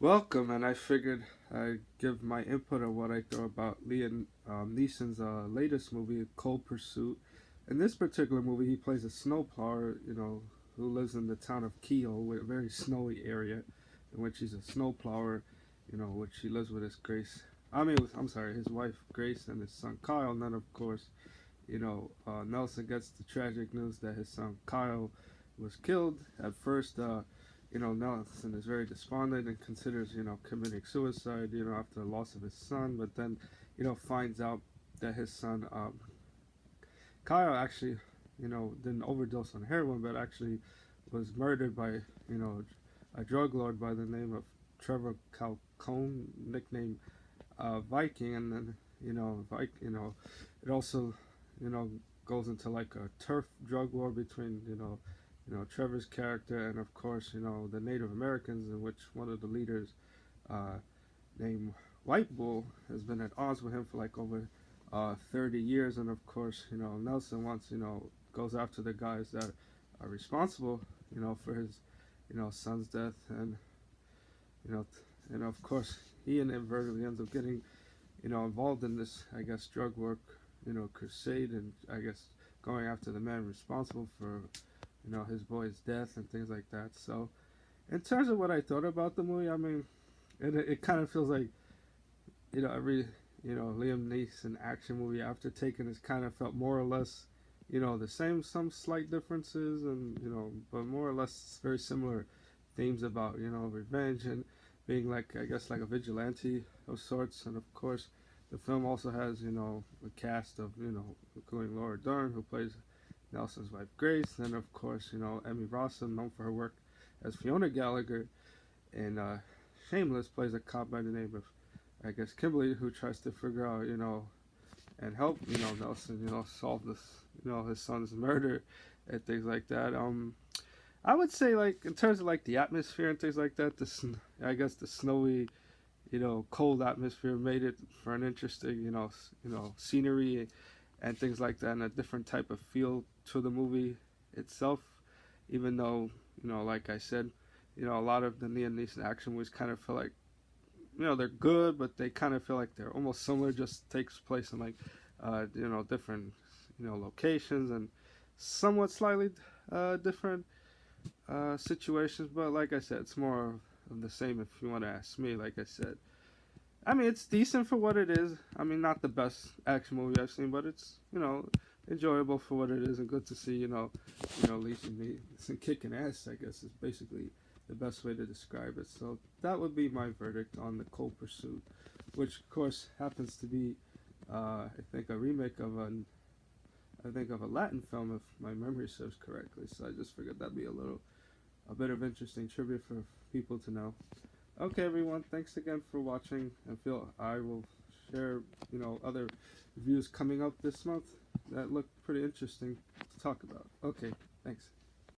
Welcome, and I figured I'd give my input on what I thought about Liam Neeson's latest movie, Cold Pursuit. In this particular movie, he plays a snowplower, who lives in the town of Kehoe, a very snowy area, in which he's a snowplower, which he lives with his I'm sorry, his wife Grace and his son Kyle. And then, of course, Nelson gets the tragic news that his son Kyle was killed. At first, Nelson is very despondent and considers, committing suicide, after the loss of his son. But then, finds out that his son, Kyle, actually, didn't overdose on heroin, but actually was murdered by, a drug lord by the name of Trevor Calcone, nicknamed Viking. And then, it also, you know, goes into like a turf drug war between, Trevor's character and, of course, the Native Americans, in which one of the leaders, uh, named White Bull, has been at odds with him for like over 30 years. And of course, Nelson wants, goes after the guys that are responsible, for his, son's death. And, you know, and of course, he inadvertently ends up getting, involved in this, I guess, drug work, crusade, and I guess going after the man responsible for, his boy's death and things like that. So, in terms of what I thought about the movie, I mean, it kind of feels like, every, Liam Neeson action movie after Taken has kind of felt more or less, the same, some slight differences, and, but more or less very similar themes about, revenge and being like, I guess, like a vigilante of sorts. And of course, the film also has, a cast of, including Laura Dern, who plays Nelson's wife Grace, and of course, Emmy Rossum, known for her work as Fiona Gallagher, and Shameless, plays a cop by the name of, I guess, Kimberly, who tries to figure out, and help, Nelson, solve this, his son's murder and things like that. I would say, like, in terms of like the atmosphere and things like that, I guess the snowy, cold atmosphere made it for an interesting, scenery and things like that, and a different type of feel to the movie itself. Even though, like I said, a lot of the Liam Neeson action movies kind of feel like, they're good, but they kind of feel like they're almost similar. Just takes place in like, different, locations and somewhat slightly different situations. But like I said, it's more of the same if you want to ask me. Like I said, I mean, it's decent for what it is. I mean, not the best action movie I've seen, but it's, enjoyable for what it is, and good to see, Lisa Mason kicking ass, I guess, is basically the best way to describe it. So that would be my verdict on The Cold Pursuit, which of course happens to be, I think, a remake of a Latin film, if my memory serves correctly. So I just figured that'd be a bit of interesting trivia for people to know. Okay, everyone, thanks again for watching. And feel I will share, other reviews coming up this month that look pretty interesting to talk about. Okay, thanks.